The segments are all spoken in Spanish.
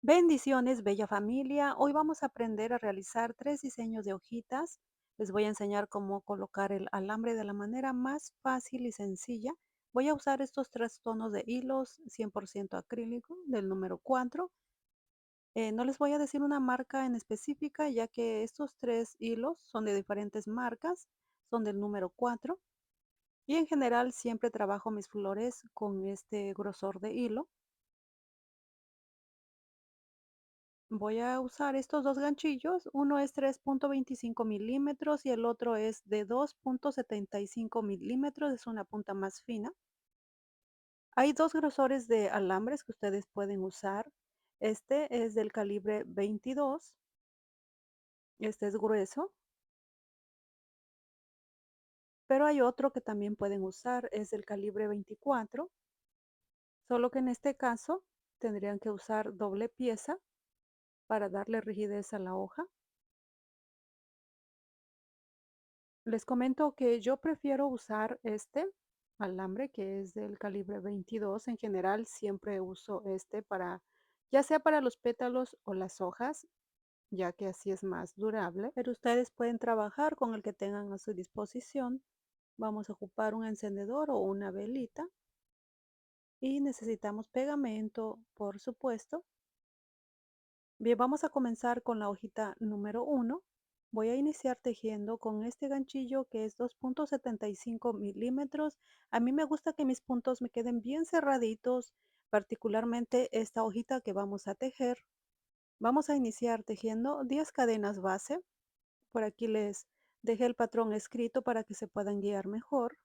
Bendiciones, bella familia. Hoy vamos a aprender a realizar tres diseños de hojitas. Les voy a enseñar cómo colocar el alambre de la manera más fácil y sencilla. Voy a usar estos tres tonos de hilos 100% acrílico del número 4. No les voy a decir una marca en específica, ya que estos tres hilos son de diferentes marcas, son del número 4. Y en general siempre trabajo mis flores con este grosor de hilo. Voy a usar estos dos ganchillos, uno es 3.25 milímetros y el otro es de 2.75 milímetros, es una punta más fina. Hay dos grosores de alambres que ustedes pueden usar. Este es del calibre 22, este es grueso, pero hay otro que también pueden usar, es del calibre 24, solo que en este caso tendrían que usar doble pieza para darle rigidez a la hoja. Les comento que yo prefiero usar este alambre que es del calibre 22. En general siempre uso este para, ya sea para los pétalos o las hojas, ya que así es más durable. Pero ustedes pueden trabajar con el que tengan a su disposición. Vamos a ocupar un encendedor o una velita y necesitamos pegamento, por supuesto. Bien, vamos a comenzar con la hojita número 1. Voy a iniciar tejiendo con este ganchillo que es 2.75 milímetros. A mí me gusta que mis puntos me queden bien cerraditos, particularmente esta hojita que vamos a tejer. Vamos a iniciar tejiendo 10 cadenas base. Por aquí les dejé el patrón escrito para que se puedan guiar mejor.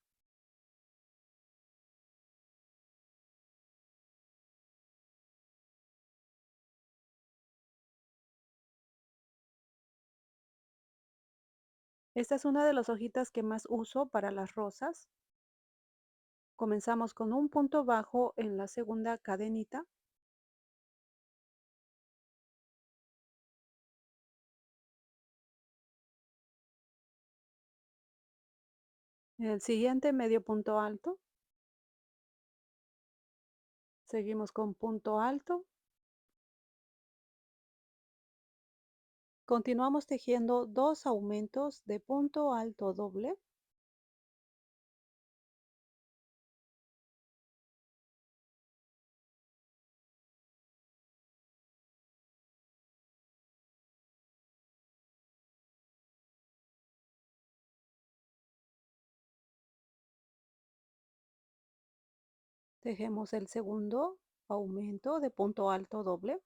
Esta es una de las hojitas que más uso para las rosas. Comenzamos con un punto bajo en la segunda cadenita. El siguiente medio punto alto, seguimos con punto alto, continuamos tejiendo dos aumentos de punto alto doble, tejemos el segundo aumento de punto alto doble,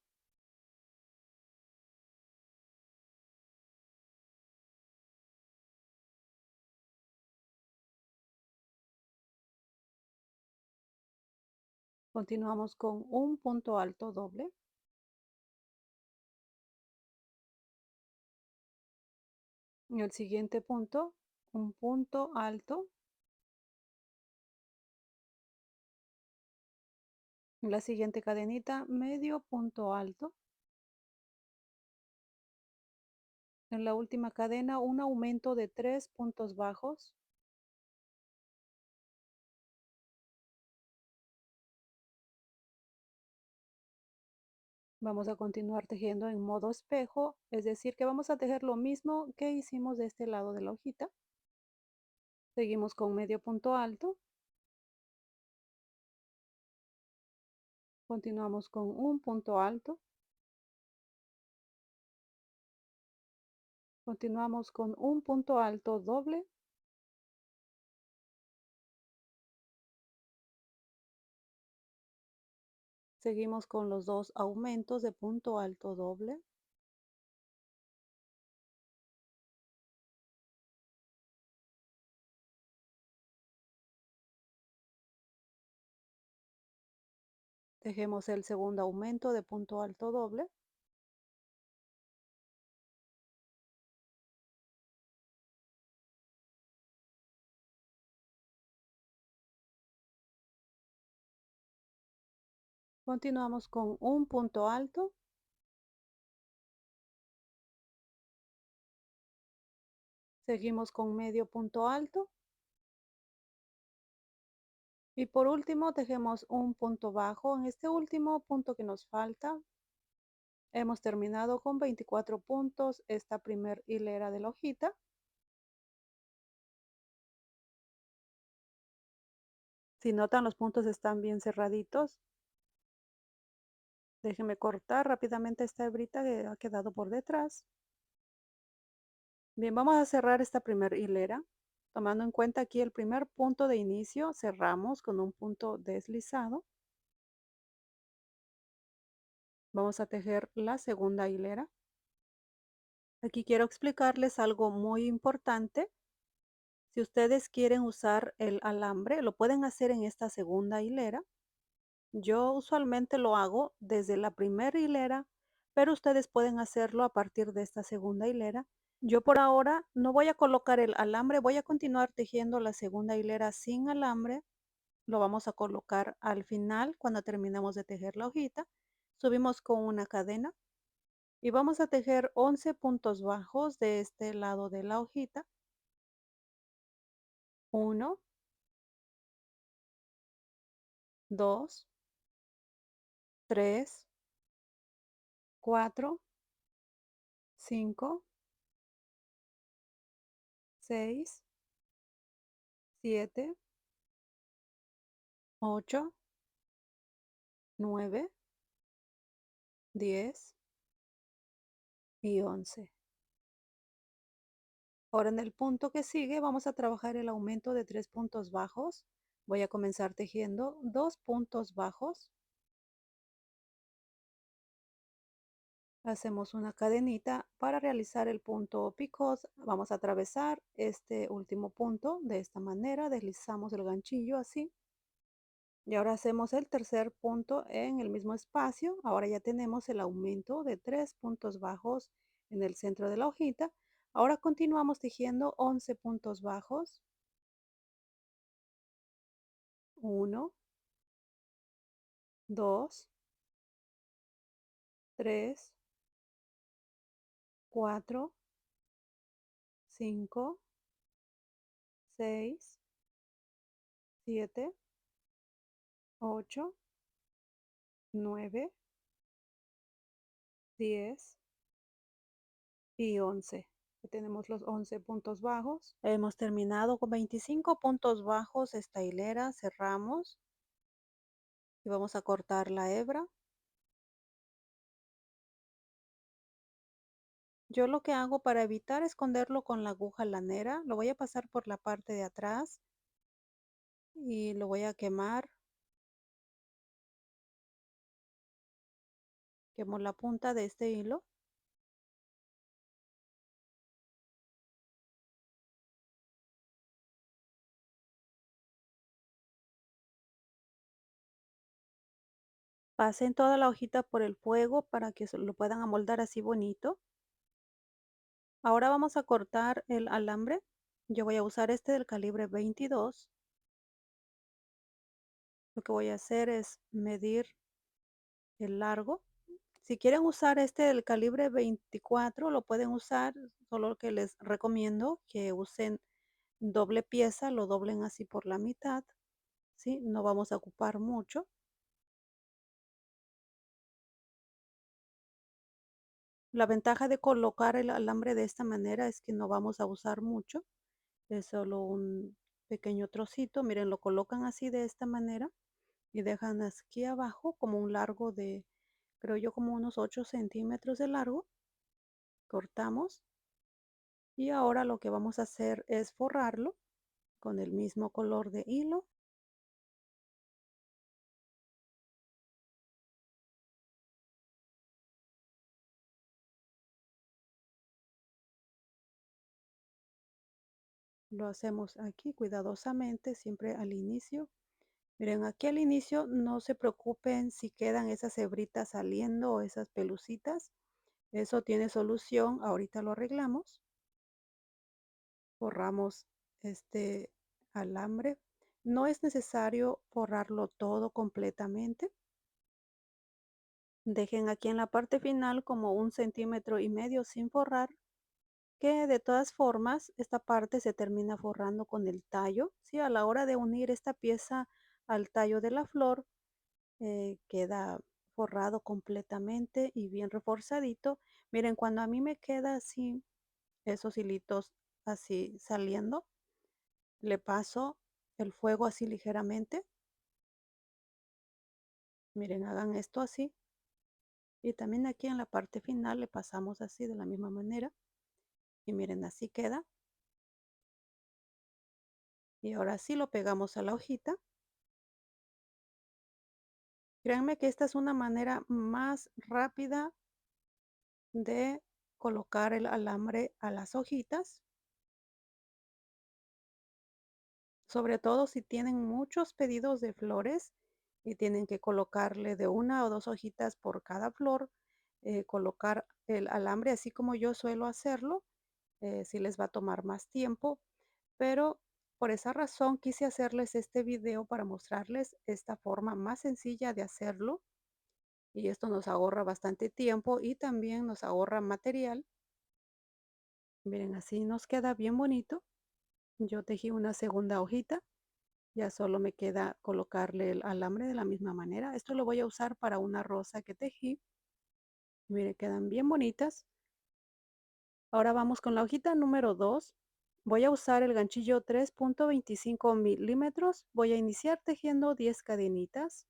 continuamos con un punto alto doble, en el siguiente punto un punto alto, en la siguiente cadenita medio punto alto, en la última cadena un aumento de 3 puntos bajos, vamos a continuar tejiendo en modo espejo, es decir que vamos a tejer lo mismo que hicimos de este lado de la hojita. Seguimos con medio punto alto, continuamos con un punto alto, continuamos con un punto alto doble, seguimos con los dos aumentos de punto alto doble, tejemos el segundo aumento de punto alto doble, continuamos con un punto alto, seguimos con medio punto alto y por último tejemos un punto bajo en este último punto que nos falta. Hemos terminado con 24 puntos esta primer hilera de la hojita. Si notan, los puntos están bien cerraditos. Déjenme cortar rápidamente esta hebrita que ha quedado por detrás. Bien, vamos a cerrar esta primera hilera. Tomando en cuenta aquí el primer punto de inicio, cerramos con un punto deslizado. Vamos a tejer la segunda hilera. Aquí quiero explicarles algo muy importante. Si ustedes quieren usar el alambre, lo pueden hacer en esta segunda hilera. Yo usualmente lo hago desde la primera hilera, pero ustedes pueden hacerlo a partir de esta segunda hilera. Yo por ahora no voy a colocar el alambre, voy a continuar tejiendo la segunda hilera sin alambre. Lo vamos a colocar al final cuando terminemos de tejer la hojita. Subimos con una cadena y vamos a tejer 11 puntos bajos de este lado de la hojita. 1, 2, 3, 4, 5, 6, 7, 8, 9, 10 y 11. Ahora en el punto que sigue vamos a trabajar el aumento de 3 puntos bajos. Voy a comenzar tejiendo 2 puntos bajos. Hacemos una cadenita para realizar el punto picot. Vamos a atravesar este último punto de esta manera. Deslizamos el ganchillo así. Y ahora hacemos el tercer punto en el mismo espacio. Ahora ya tenemos el aumento de 3 puntos bajos en el centro de la hojita. Ahora continuamos tejiendo 11 puntos bajos. 1, 2, 3, 4, 5, 6, 7, 8, 9, 10 y 11. Ya tenemos los 11 puntos bajos. Hemos terminado con 25 puntos bajos esta hilera. Cerramos y vamos a cortar la hebra. Yo lo que hago para evitar esconderlo con la aguja lanera, lo voy a pasar por la parte de atrás y lo voy a quemar. Quemo la punta de este hilo. Pasen toda la hojita por el fuego para que lo puedan amoldar así bonito. Ahora vamos a cortar el alambre. Yo voy a usar este del calibre 22. Lo que voy a hacer es medir el largo. Si quieren usar este del calibre 24, lo pueden usar, solo que les recomiendo que usen doble pieza, lo doblen así por la mitad, ¿sí? No vamos a ocupar mucho. La ventaja de colocar el alambre de esta manera es que no vamos a usar mucho, es solo un pequeño trocito. Miren, lo colocan así de esta manera y dejan aquí abajo como un largo de, creo yo, como unos 8 centímetros de largo. Cortamos y ahora lo que vamos a hacer es forrarlo con el mismo color de hilo. Lo hacemos aquí cuidadosamente, siempre al inicio. Miren, aquí al inicio no se preocupen si quedan esas hebritas saliendo o esas pelucitas. Eso tiene solución, ahorita lo arreglamos. Forramos este alambre. No es necesario forrarlo todo completamente. Dejen aquí en la parte final como 1,5 centímetros sin forrar, que de todas formas esta parte se termina forrando con el tallo. Si a la hora de unir esta pieza al tallo de la flor, queda forrado completamente y bien reforzadito. Miren, cuando a mí me queda así, esos hilitos así saliendo, le paso el fuego así ligeramente. Miren, hagan esto así. Y también aquí en la parte final le pasamos así de la misma manera. Y miren, así queda. Y ahora sí lo pegamos a la hojita. Créanme que esta es una manera más rápida de colocar el alambre a las hojitas, sobre todo si tienen muchos pedidos de flores y tienen que colocarle de una o dos hojitas por cada flor, colocar el alambre así como yo suelo hacerlo, sí les va a tomar más tiempo, pero por esa razón quise hacerles este video para mostrarles esta forma más sencilla de hacerlo, y esto nos ahorra bastante tiempo y también nos ahorra material. Miren, así nos queda bien bonito. Yo tejí una segunda hojita, ya solo me queda colocarle el alambre de la misma manera. Esto lo voy a usar para una rosa que tejí. Miren, quedan bien bonitas. Ahora vamos con la hojita número 2. Voy a usar el ganchillo 3.25 milímetros. Voy a iniciar tejiendo 10 cadenitas.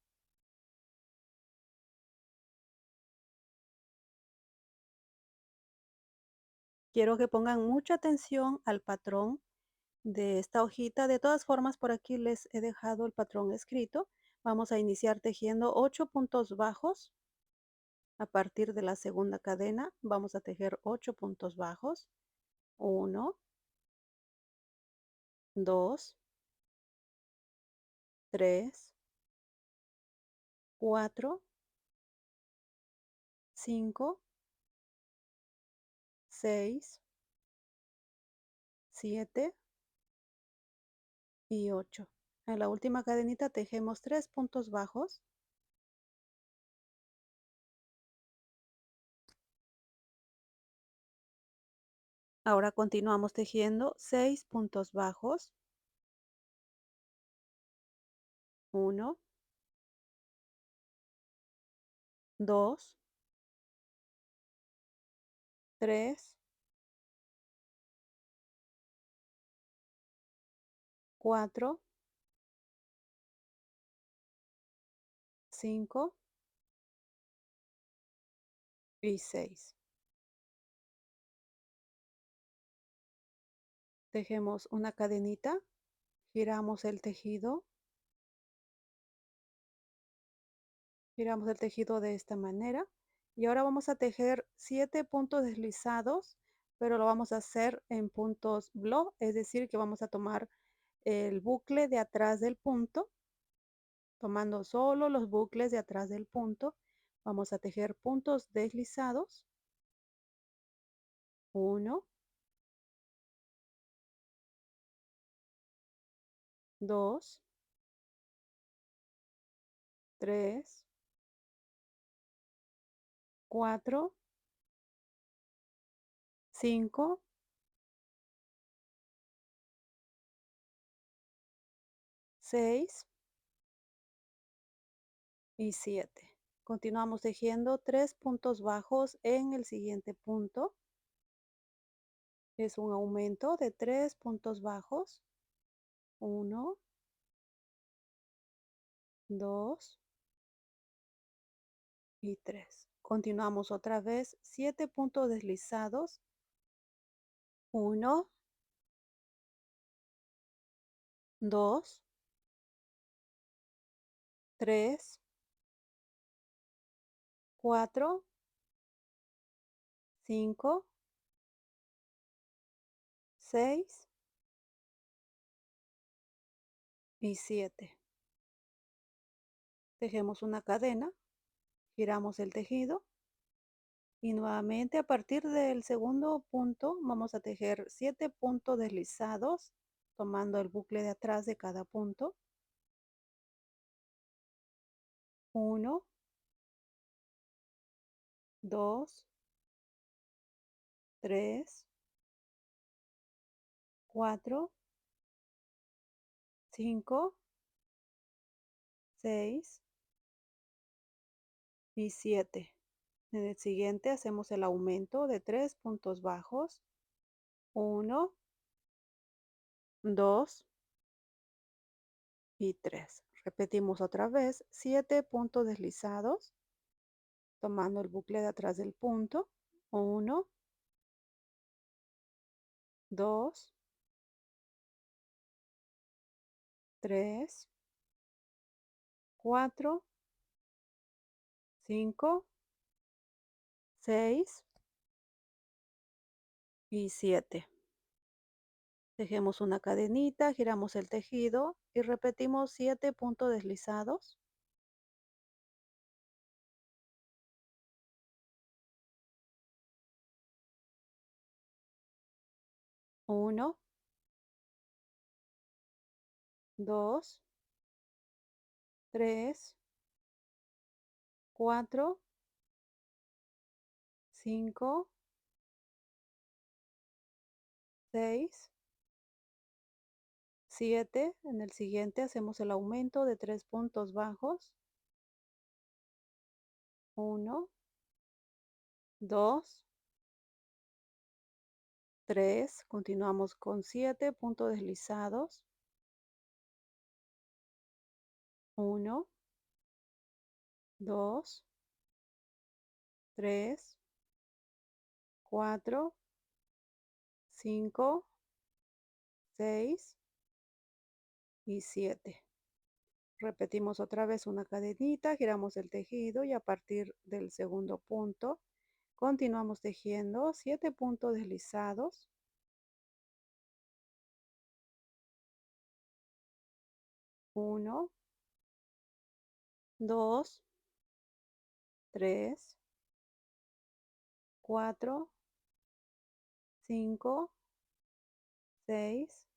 Quiero que pongan mucha atención al patrón de esta hojita. De todas formas, por aquí les he dejado el patrón escrito. Vamos a iniciar tejiendo 8 puntos bajos. A partir de la segunda cadena vamos a tejer 8 puntos bajos. 1, 2, 3, 4, 5, 6, 7 y 8. En la última cadenita tejemos 3 puntos bajos. Ahora continuamos tejiendo 6 puntos bajos. 1, 2, 3, 4, 5 y 6. Tejemos una cadenita, giramos el tejido de esta manera y ahora vamos a tejer 7 puntos deslizados, pero lo vamos a hacer en puntos block, es decir que vamos a tomar el bucle de atrás del punto, tomando solo los bucles de atrás del punto, vamos a tejer puntos deslizados. 1, 2, 3, 4, 5, 6 y 7. Continuamos tejiendo 3 puntos bajos en el siguiente punto. Es un aumento de 3 puntos bajos. 1, 2 y 3. Continuamos otra vez 7 puntos deslizados. 1, 2, 3, 4, 5, 6 y 7. Tejemos una cadena, giramos el tejido y nuevamente a partir del segundo punto vamos a tejer 7 puntos deslizados tomando el bucle de atrás de cada punto. 1, 2, 3, 4, 5, 6 y 7. En el siguiente hacemos el aumento de 3 puntos bajos. 1, 2 y 3. Repetimos otra vez 7 puntos deslizados, tomando el bucle de atrás del punto. 1, 2, 3, 4, 5, 6 y 7. Tejemos una cadenita, giramos el tejido y repetimos 7 puntos deslizados. 1, 2, 3, 4, 5, 6, 7. En el siguiente hacemos el aumento de 3 puntos bajos. 1, 2, 3. Continuamos con 7 puntos deslizados. 1, 2, 3, 4, 5, 6 y 7. Repetimos otra vez una cadenita, giramos el tejido y a partir del segundo punto continuamos tejiendo 7 puntos deslizados. 1, 2, 3, 4, 5, 6,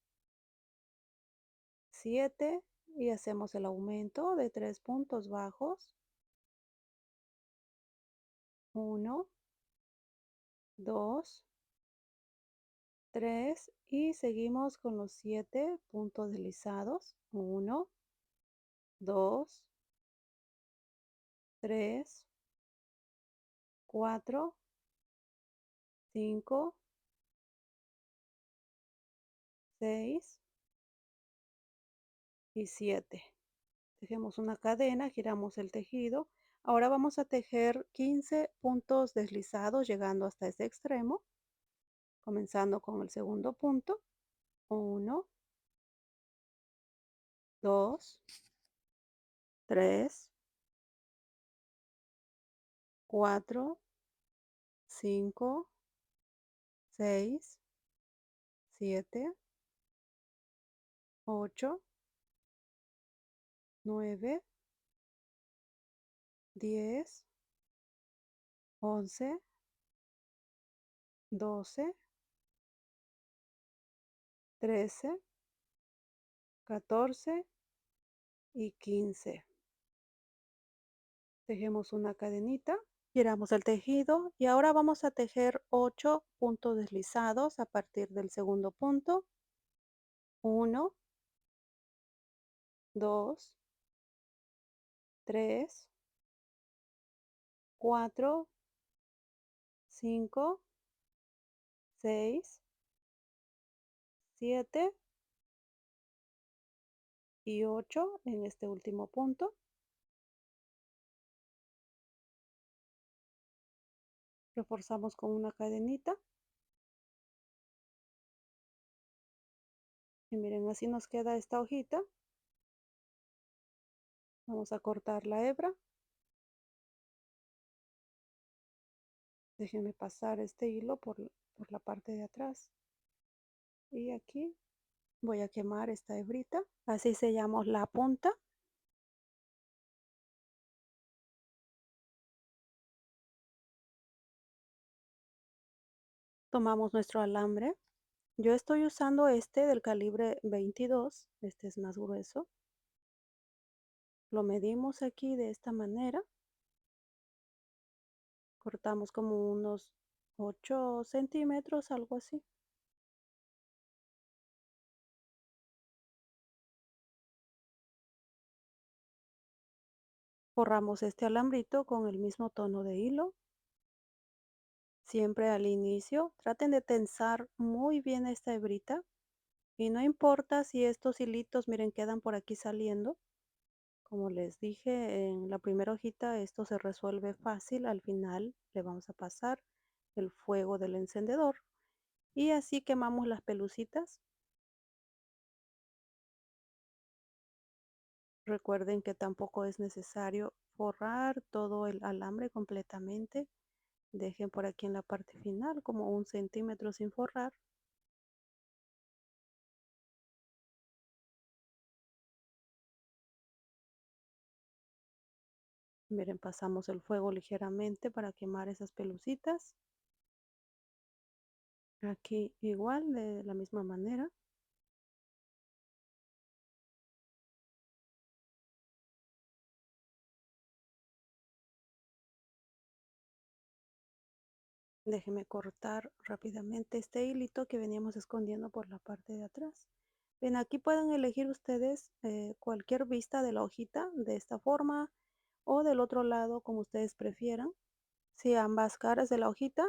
7 y hacemos el aumento de 3 puntos bajos. 1, 2, 3 y seguimos con los 7 puntos deslizados. 1, 2, 3, 4, 5, 6 y 7. Tejemos una cadena, giramos el tejido. Ahora vamos a tejer 15 puntos deslizados llegando hasta ese extremo, comenzando con el segundo punto. 1, 2, 3, 4, 5, 6, 7, 8, 9, 10, 11, 12, 13, 14 y 15. Tejemos una cadenita, giramos el tejido y ahora vamos a tejer 8 puntos deslizados a partir del segundo punto. 1, 2, 3, 4, 5, 6, 7 y 8 en este último punto. Reforzamos con una cadenita. Y miren, así nos queda esta hojita. Vamos a cortar la hebra. Déjenme pasar este hilo por la parte de atrás. Y aquí voy a quemar esta hebrita. Así sellamos la punta. Tomamos nuestro alambre. Yo estoy usando este del calibre 22. Este es más grueso. Lo medimos aquí de esta manera. Cortamos como unos 8 centímetros, algo así. Forramos este alambrito con el mismo tono de hilo. Siempre al inicio, traten de tensar muy bien esta hebrita y no importa si estos hilitos, miren, quedan por aquí saliendo. Como les dije en la primera hojita, esto se resuelve fácil. Al final le vamos a pasar el fuego del encendedor y así quemamos las pelucitas. Recuerden que tampoco es necesario forrar todo el alambre completamente. Dejen por aquí en la parte final como 1 centímetro sin forrar. Miren, pasamos el fuego ligeramente para quemar esas pelucitas. Aquí igual, de la misma manera. Déjenme cortar rápidamente este hilito que veníamos escondiendo por la parte de atrás. Bien, aquí pueden elegir ustedes cualquier vista de la hojita de esta forma o del otro lado como ustedes prefieran. Si ambas caras de la hojita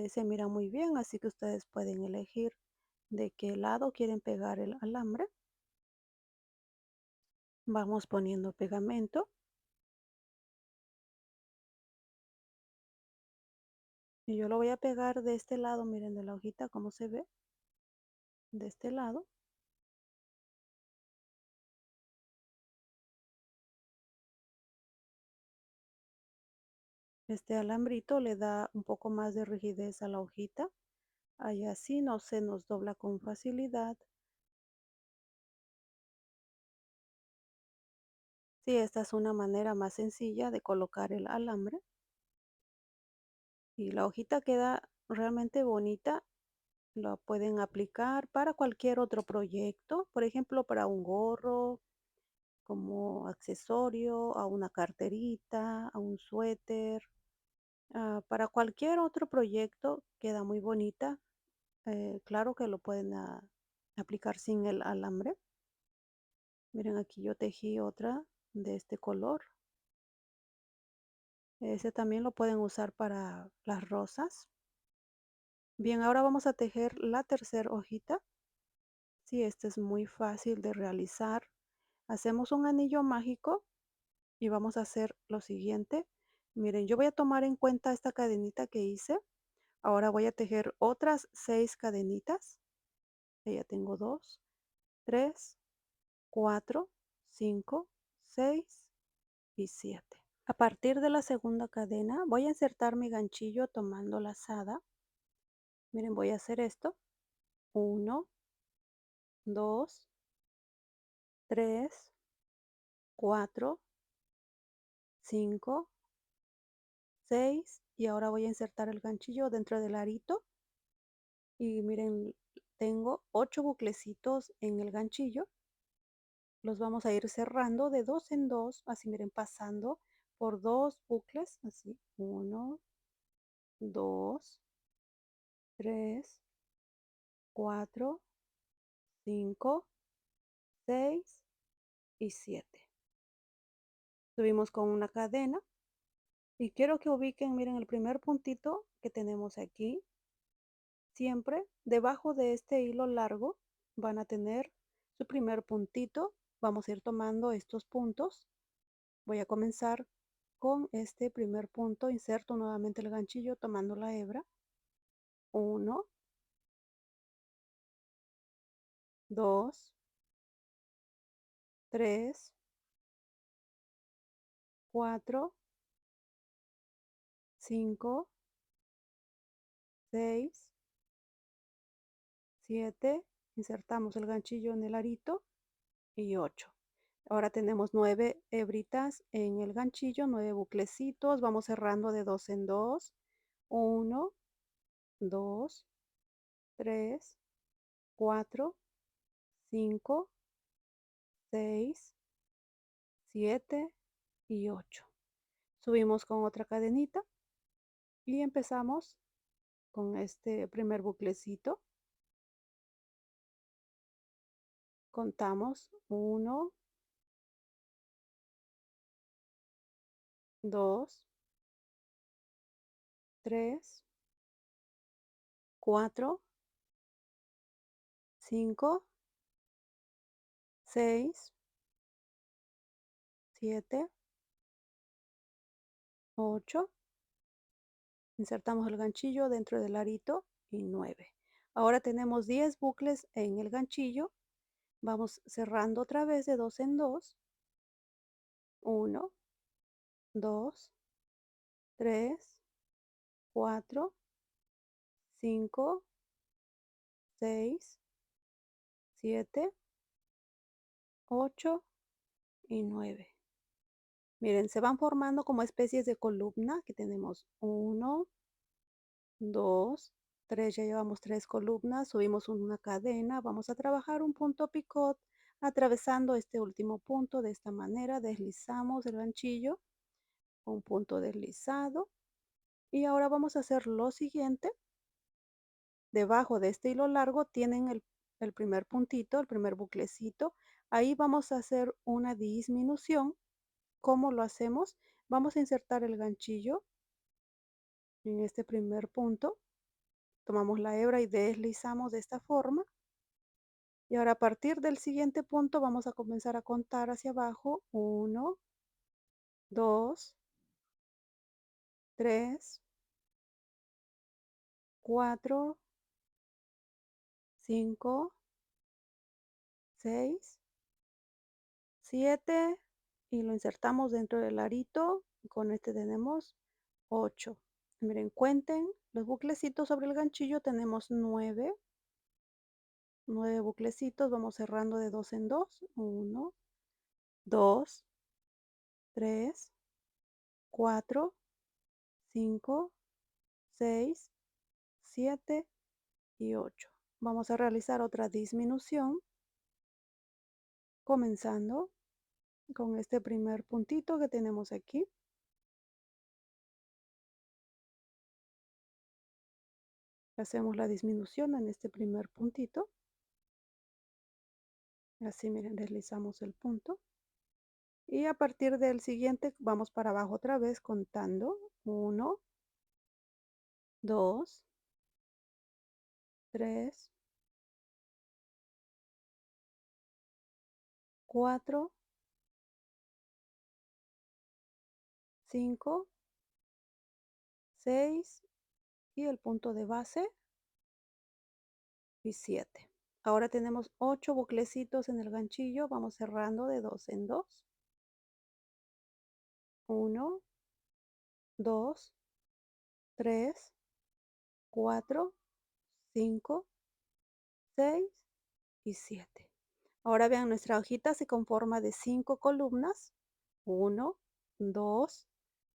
se miran muy bien, así que ustedes pueden elegir de qué lado quieren pegar el alambre. Vamos poniendo pegamento y yo lo voy a pegar de este lado, miren de la hojita cómo se ve, de este lado. Este alambrito le da un poco más de rigidez a la hojita, ahí así no se nos dobla con facilidad. Sí, esta es una manera más sencilla de colocar el alambre y la hojita queda realmente bonita. Lo pueden aplicar para cualquier otro proyecto, por ejemplo, para un gorro, como accesorio, a una carterita, a un suéter, para cualquier otro proyecto queda muy bonita. Claro que lo pueden aplicar sin el alambre. Miren, aquí yo tejí otra de este color. Ese también lo pueden usar para las rosas. Bien, ahora vamos a tejer la tercera hojita. Sí, este es muy fácil de realizar. Hacemos un anillo mágico y vamos a hacer lo siguiente. Miren, yo voy a tomar en cuenta esta cadenita que hice. Ahora voy a tejer otras 6 cadenitas. Ya tengo 2, 3, 4, 5, 6 y 7. A partir de la segunda cadena voy a insertar mi ganchillo tomando lazada. Miren, voy a hacer esto. 1, 2, 3, 4, 5, 6 y ahora voy a insertar el ganchillo dentro del arito y miren, tengo 8 buclecitos en el ganchillo. Los vamos a ir cerrando de dos en dos, así miren, pasando por 2 bucles, así, 1, 2, 3, 4, 5, 6 y 7. Subimos con una cadena y quiero que ubiquen, miren, el primer puntito que tenemos aquí. Siempre debajo de este hilo largo van a tener su primer puntito. Vamos a ir tomando estos puntos. Voy a comenzar con este primer punto. Inserto nuevamente el ganchillo tomando la hebra. 1, 2, 3, 4, 5, 6, 7. Insertamos el ganchillo en el arito y 8. Ahora tenemos 9 hebritas en el ganchillo, 9 buclecitos. Vamos cerrando de dos en dos. 1, 2, 3, 4, 5, 6, 7 y 8. Subimos con otra cadenita y empezamos con este primer buclecito. Contamos 1, 2, 3, 4, 5, 6, 7, 8. Insertamos el ganchillo dentro del arito y 9. Ahora tenemos 10 bucles en el ganchillo. Vamos cerrando otra vez de dos en dos. 1, 2, 3, 4, 5, 6, 7, 8 y 9. Miren, se van formando como especies de columna. Aquí tenemos 1, 2, 3, ya llevamos 3 columnas, subimos una cadena, vamos a trabajar un punto picot atravesando este último punto de esta manera, deslizamos el ganchillo, un punto deslizado y ahora vamos a hacer lo siguiente. Debajo de este hilo largo tienen el primer puntito, el primer buclecito, ahí vamos a hacer una disminución. ¿Cómo lo hacemos? Vamos a insertar el ganchillo en este primer punto, tomamos la hebra y deslizamos de esta forma. Y ahora a partir del siguiente punto vamos a comenzar a contar hacia abajo. 1, 2, 3, 4, 5, 6, 7 y lo insertamos dentro del arito. Con este tenemos 8. Miren, cuenten los buclecitos sobre el ganchillo. Tenemos 9 buclecitos. Vamos cerrando de dos en dos. 1, 2, 3, 4, 5, 6, 7 y 8. Vamos a realizar otra disminución, comenzando con este primer puntito que tenemos aquí. Hacemos la disminución en este primer puntito. Así, miren, deslizamos el punto. Y a partir del siguiente vamos para abajo otra vez contando. 1, 2, 3, 4, 5, 6 y el punto de base y 7. Ahora tenemos 8 buclecitos en el ganchillo. Vamos cerrando de dos en dos. 1, 2, 3, 4, 5, 6 y 7. Ahora vean, nuestra hojita se conforma de 5 columnas. 1, 2,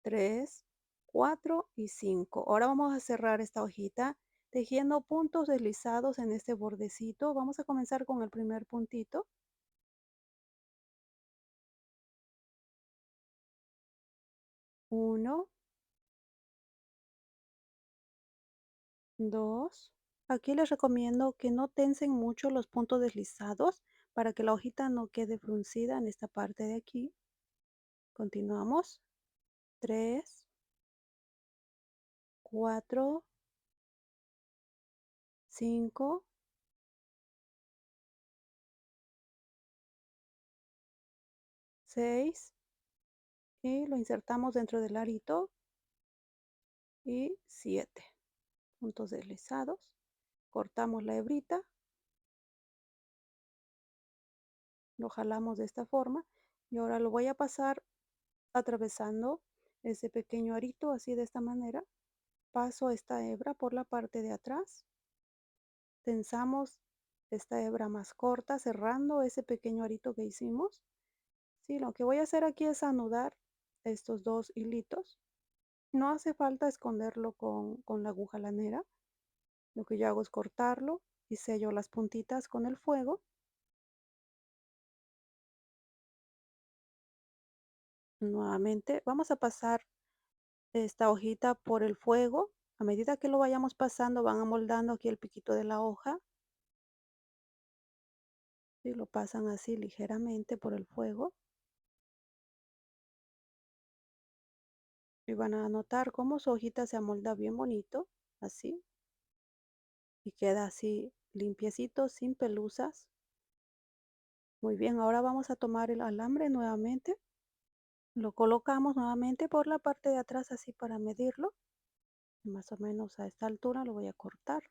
3, 4 y 5. Ahora vamos a cerrar esta hojita tejiendo puntos deslizados en este bordecito. Vamos a comenzar con el primer puntito. 1, 2. Aquí les recomiendo que no tensen mucho los puntos deslizados para que la hojita no quede fruncida en esta parte de aquí. Continuamos. 3, 4, 5, 6 y lo insertamos dentro del arito y 7 puntos deslizados. Cortamos la hebrita, lo jalamos de esta forma y ahora lo voy a pasar atravesando ese pequeño arito así de esta manera. Paso esta hebra por la parte de atrás, tensamos esta hebra más corta cerrando ese pequeño arito que hicimos. Sí, lo que voy a hacer aquí es anudar estos dos hilitos. No hace falta esconderlo con la aguja lanera. Lo que yo hago es cortarlo y sello las puntitas con el fuego. Nuevamente vamos a pasar esta hojita por el fuego. A medida que lo vayamos pasando van amoldando aquí el piquito de la hoja. Y lo pasan así ligeramente por el fuego. Y van a notar cómo su hojita se amolda bien bonito, así, y queda así limpiecito, sin pelusas. Muy bien, ahora vamos a tomar el alambre nuevamente. Lo colocamos nuevamente por la parte de atrás así para medirlo. Más o menos a esta altura lo voy a cortar.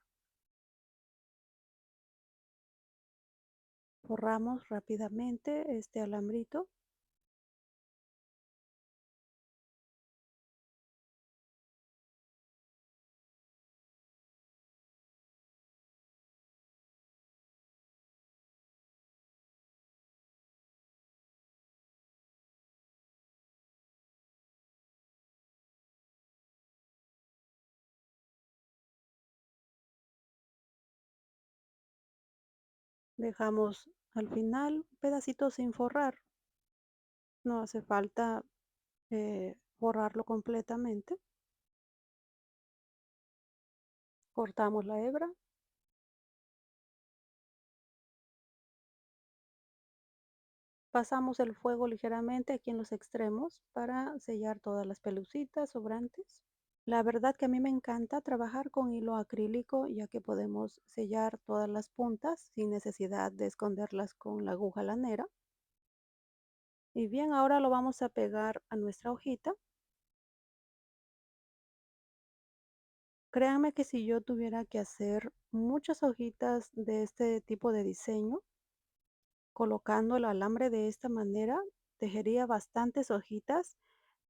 Forramos rápidamente este alambrito. Dejamos al final un pedacito sin forrar. No hace falta forrarlo completamente. Cortamos la hebra. Pasamos el fuego ligeramente aquí en los extremos para sellar todas las pelucitas sobrantes. La verdad que a mí me encanta trabajar con hilo acrílico, ya que podemos sellar todas las puntas sin necesidad de esconderlas con la aguja lanera. Y bien, ahora lo vamos a pegar a nuestra hojita. Créanme que si yo tuviera que hacer muchas hojitas de este tipo de diseño, colocando el alambre de esta manera, tejería bastantes hojitas,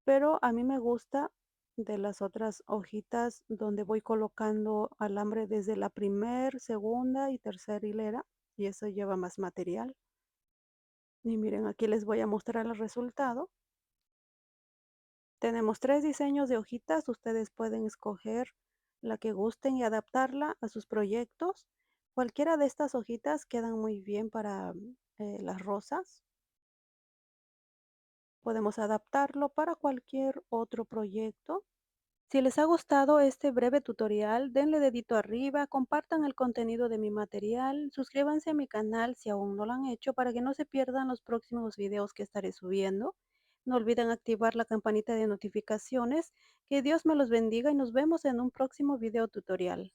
pero a mí me gusta de las otras hojitas donde voy colocando alambre desde la primer, segunda y tercera hilera, y eso lleva más material. Y miren, aquí les voy a mostrar el resultado. Tenemos tres diseños de hojitas, ustedes pueden escoger la que gusten y adaptarla a sus proyectos. Cualquiera de estas hojitas quedan muy bien para las rosas. Podemos adaptarlo para cualquier otro proyecto. Si les ha gustado este breve tutorial, denle dedito arriba, compartan el contenido de mi material, suscríbanse a mi canal si aún no lo han hecho para que no se pierdan los próximos videos que estaré subiendo. No olviden activar la campanita de notificaciones. Que Dios me los bendiga y nos vemos en un próximo video tutorial.